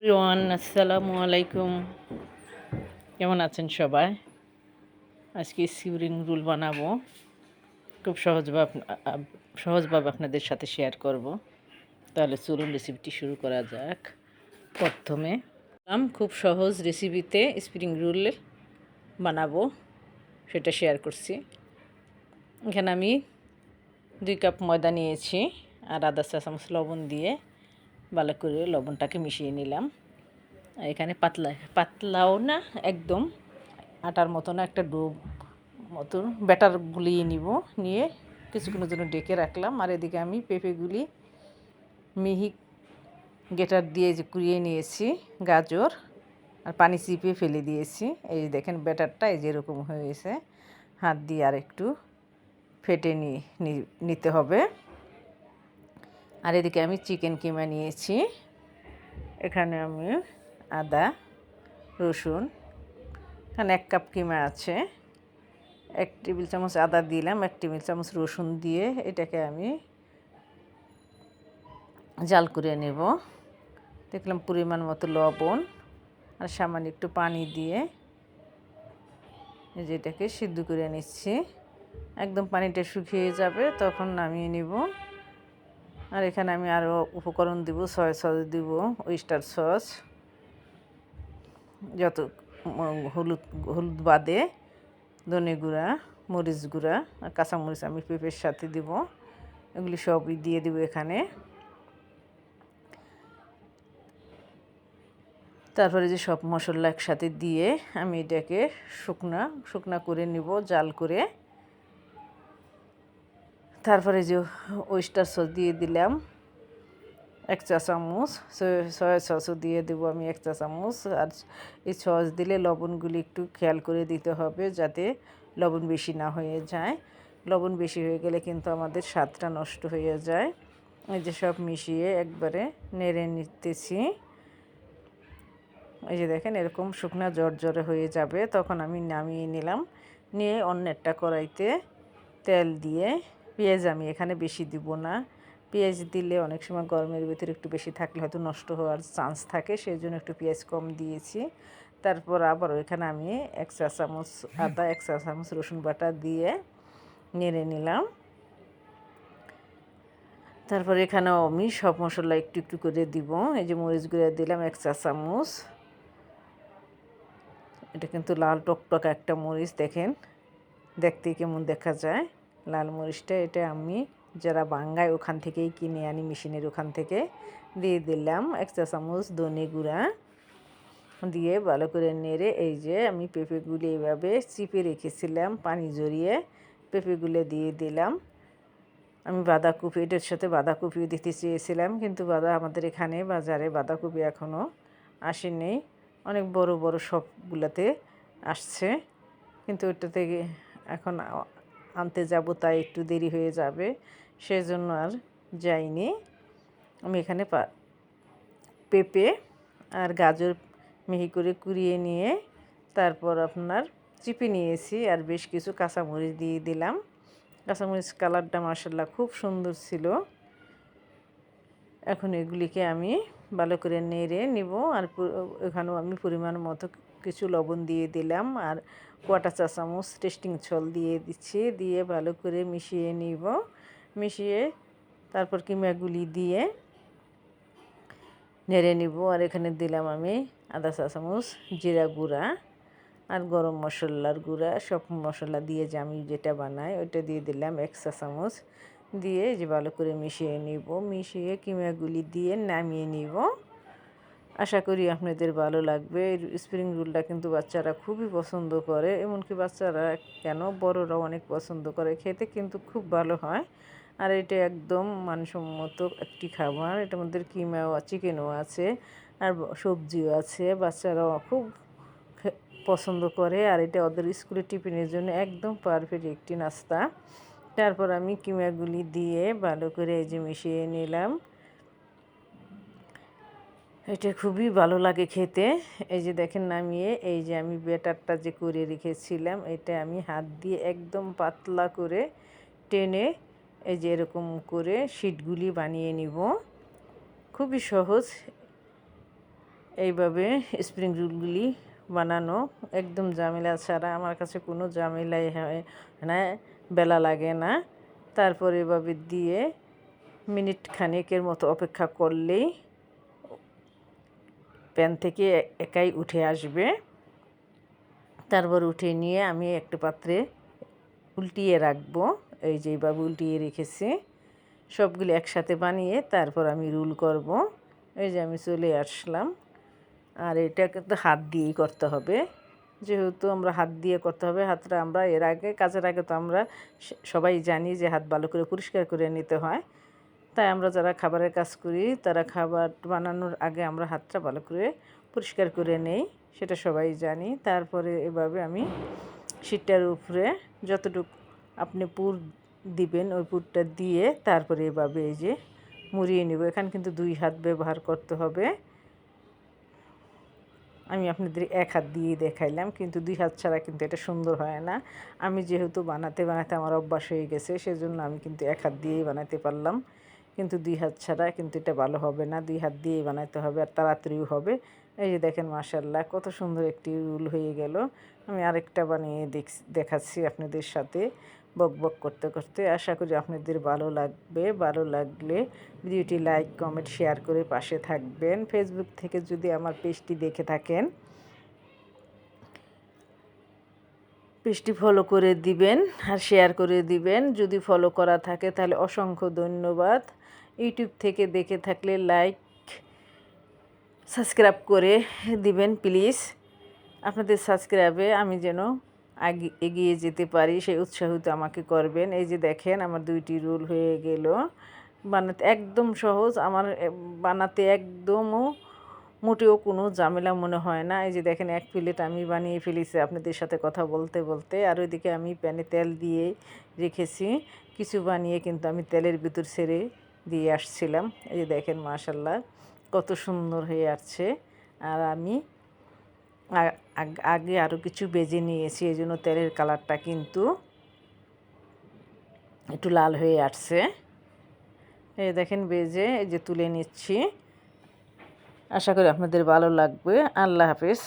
Everyone, আসসালামু আলাইকুম। কেমন আছেন সবাই? আজকে স্প্রিং রোল বানাবো। খুব সহজভাবে আপনাদের সাথে শেয়ার করব। তাহলে চলুন রেসিপিটি শুরু করা যাক। প্রথমে খুব সহজ রেসিপিতে স্প্রিং রোল বানাবো, সেটা শেয়ার করছি। এখানে আমি 2 কাপ ময়দা নিয়েছি আর আধা চা চামচ লবণ দিয়ে ভালো করে লবণটাকে মিশিয়ে নিলাম। এখানে পাতলাও না, একদম আটার মতো না, একটা ডো মতো ব্যাটার গুলিয়ে নিয়ে কিছুক্ষণের জন্য ডেকে রাখলাম। আর এদিকে আমি পেঁপেগুলি মিহি গেটার দিয়ে যে কুড়িয়ে নিয়েছি, গাজর আর পানি চিপে ফেলে দিয়েছি। এই দেখেন ব্যাটারটা এই যেরকম হয়েছে, হাত দিয়ে আর একটু ফেটে নিতে হবে। আর এদিকে আমি চিকেন কিমা নিয়েছি। এখানে আমি আদা, রসুন, এখানে 1 কাপ কিমা আছে, 1 টেবিল চামচ আদা দিলাম, 1 টেবিল চামচ রসুন দিয়ে এটাকে আমি জাল করে নেব। দেখলাম পরিমাণ মতো লবণ আর সামান্য একটু পানি দিয়ে যেটাকে সিদ্ধ করে নিচ্ছি। একদম পানিটা শুকিয়ে যাবে তখন নামিয়ে নিব। আর এখানে আমি আরও উপকরণ দিব, সয়া সস দিব, ওয়েস্টার সস, যত হলুদ বাদে ধনে গুঁড়া, মরিচ গুঁড়া আর কাঁচামরিচ আমি পেঁপের সাথে দিব, এগুলি সবই দিয়ে দেবো এখানে। তারপরে যে সব মশলা একসাথে দিয়ে আমি এটাকে শুকনা করে নিব, জাল করে। তারপরে যে ওয়েস্টার সস দিয়ে দিলাম 1 চা চামচ, সয়া সসও দিয়ে দেবো আমি 1 চা চামচ। আর এই সস দিলে লবণগুলি একটু খেয়াল করে দিতে হবে যাতে লবণ বেশি না হয়ে যায়। লবণ বেশি হয়ে গেলে কিন্তু আমাদের স্বাদটা নষ্ট হয়ে যায়। এই যে সব মিশিয়ে একবারে নেড়ে নিতেছি। এই যে দেখেন এরকম শুকনা জর্জরে হয়ে যাবে, তখন আমি নামিয়ে নিলাম। নিয়ে অন্য একটা কড়াইতে তেল দিয়ে, পেঁয়াজ আমি এখানে বেশি দিব না, পেঁয়াজ দিলে অনেক সময় গরমের ভিতরে একটু বেশি থাকলে হয়তো নষ্ট হওয়ার চান্স থাকে, সেই জন্য একটু পেঁয়াজ কম দিয়েছি। তারপর আবার ওইখানে আমি 1 চা চামচ আদা, 1 চা চামচ রসুন বাটা দিয়ে নেড়ে নিলাম। তারপর এখানেও আমি সব মশলা একটু একটু করে দিব। এই যে মরিচ গুঁড়া দিলাম 1 চা চামচ, এটা কিন্তু লাল টকটকা একটা মরিচ, দেখেন দেখতে কেমন দেখা যায় লাল মরিচটা। এটা আমি যারা বাঙ্গায় ওখান থেকেই কিনে আনি, মেশিনের ওখান থেকে। দিয়ে দিলাম 1 চা চামচ ধনে গুঁড়া দিয়ে ভালো করে নেড়ে, এই যে আমি পেঁপেগুলি এইভাবে চিপে রেখেছিলাম পানি জড়িয়ে, পেঁপেগুলো দিয়ে দিলাম। আমি বাঁধাকপি, এটার সাথে বাঁধাকপিও দিতে চেয়েছিলাম, কিন্তু আমাদের এখানে বাজারে বাঁধাকপি এখনও আসেনি। অনেক বড় বড় সবগুলোতে আসছে, কিন্তু ওটা থেকে এখন আনতে যাব, তাই একটু দেরি হয়ে যাবে, সেজন্য আর যাইনি। আমি এখানে পেঁপে আর গাজর মিহি করে কুড়িয়ে নিয়ে তারপর আপনার চিপে নিয়েছি, আর বেশ কিছু কাঁচামরিচ দিয়ে দিলাম। কাঁচামরিচ কালারটা মাশাআল্লাহ খুব সুন্দর ছিল। এখন এগুলিকে আমি ভালো করে নেড়ে নিব। আর এখানেও আমি পরিমাণ মতো কিছু লবণ দিয়ে দিলাম, আর 1/4 চা চামচ টেস্টিং সল্ট দিয়ে দিচ্ছি, দিয়ে ভালো করে মিশিয়ে নিব। মিশিয়ে তারপর কিমাগুলি দিয়ে নেড়ে নিব। আর এখানে দিলাম আমি আধা চা চামচ জিরা গুঁড়া আর গরম মশলার গুঁড়া, সব মশলা দিয়ে যে আমি যেটা বানাই ওইটা দিয়ে দিলাম 1 চা চামচ, দিয়ে যে ভালো করে মিশিয়ে নিব। মিশিয়ে কিমাগুলি দিয়ে নামিয়ে নিব। আশা করি আপনাদের ভালো লাগবে। স্প্রিং রোলটা কিন্তু বাচ্চারা খুবই পছন্দ করে, এমনকি বাচ্চারা কেন বড়রাও অনেক পছন্দ করে, খেতে কিন্তু খুব ভালো হয়। আর এটা একদম মানসম্মত একটি খাবার। এটার মধ্যে কিমাও, চিকেনও আছে আর সবজিও আছে, বাচ্চারাও খুব পছন্দ করে। আর এটা ওদের স্কুলে টিফিনের জন্য একদম পারফেক্ট একটি নাস্তা। তারপর আমি কিমাগুলি দিয়ে ভালো করে এই যে মিশিয়ে নিলাম। এটা খুবই ভালো লাগে খেতে। এই যে দেখেন নামিয়ে, এই যে আমি ব্যাটারটা যে করে রেখেছিলাম এটা আমি হাত দিয়ে একদম পাতলা করে টেনে এই যে এরকম করে শিটগুলি বানিয়ে নিব। খুবই সহজ এইভাবে স্প্রিং রোলগুলি বানানো একদম ঝামেলা ছাড়া, আমার কাছে কোনো ঝামেলাই হয় না, বেলা লাগে না। তারপর এভাবে দিয়ে মিনিট খানেকের মতো অপেক্ষা করলেই প্যান থেকে একাই উঠে আসবে। তারপর উঠে নিয়ে আমি একটা পাত্রে উল্টিয়ে রাখবো। এই যে এইভাবে উল্টিয়ে রেখেছি। সবগুলি একসাথে বানিয়ে তারপর আমি রোল করব। এই যে আমি চলে আসলাম। আর এটা কিন্তু হাত দিয়েই করতে হবে, যেহেতু আমরা হাত দিয়ে করতে হবে। হাতটা আমরা কাজের আগে তো আমরা সবাই জানি যে হাত ভালো করে পরিষ্কার করে নিতে হয়। তাই আমরা যারা খাবারের কাজ করি তারা খাবার বানানোর আগে আমরা হাতটা ভালো করে পরিষ্কার করে নেই, সেটা সবাই জানি। তারপরে এভাবে আমি শীটটার উপরে যতটুকু আপনি পুর দিবেন ওই পুরটা দিয়ে তারপরে এভাবে এই যে মুড়িয়ে নেব। এখানে কিন্তু 2 হাত ব্যবহার করতে হবে। আমি আপনাদের এক হাত দিয়ে দেখাইলাম, কিন্তু 2 হাত ছাড়া কিন্তু এটা সুন্দর হয় না। আমি যেহেতু বানাতে বানাতে আমার অভ্যাস হয়ে গেছে, সেজন্য আমি কিন্তু এক হাত দিয়েই বানাতে পারলাম, কিন্তু 2 হাত ছাড়া কিন্তু এটা ভালো হবে না। 2 হাত দিয়েই বানাতে হবে, আর তাড়াতাড়িও হবে। এই যে দেখেন মাশাআল্লাহ কত সুন্দর একটি রোল হয়ে গেল। আমি আরেকটা বানিয়ে দেখাচ্ছি আপনাদের সাথে বক বক করতে করতে। আশা করি আপনাদের ভালো লাগবে। ভালো লাগলে ভিডিওটি লাইক, কমেন্ট, শেয়ার করে পাশে থাকবেন। ফেসবুক থেকে যদি আমার পেজটি দেখে থাকেন, পেজটি ফলো করে দিবেন আর শেয়ার করে দিবেন। যদি ফলো করা থাকে তাহলে অসংখ্য ধন্যবাদ। ইউটিউব থেকে দেখে থাকলে লাইক, সাবস্ক্রাইব করে দিবেন প্লিজ। আপনাদের সাবস্ক্রাইবে আমি যেন এগিয়ে যেতে পারি, সেই উৎসাহিত আমাকে করবেন। এই যে দেখেন আমার 2টি রোল হয়ে গেল। বানাতে একদম সহজ, আমার বানাতে একদমও মোটেও কোনো ঝামেলা মনে হয় না। এই যে দেখেন 1 প্লেট আমি বানিয়ে ফেলেছি আপনাদের সাথে কথা বলতে বলতে। আর ওইদিকে আমি প্যানে তেল দিয়ে রেখেছি। কিছু বানিয়ে কিন্তু আমি তেলের ভিতর ছেড়ে দিয়ে আসছিলাম। এই যে দেখেন মাশাআল্লাহ কত সুন্দর হয়ে আসছে। আর আমি আগে আরও কিছু ভেজে নিয়েছি, এই জন্য তেলের কালারটা কিন্তু একটু লাল হয়ে আসছে। এই দেখেন ভেজে এই যে তুলে নিচ্ছি। আশা করি আপনাদের ভালো লাগবে। আল্লাহ হাফেজ।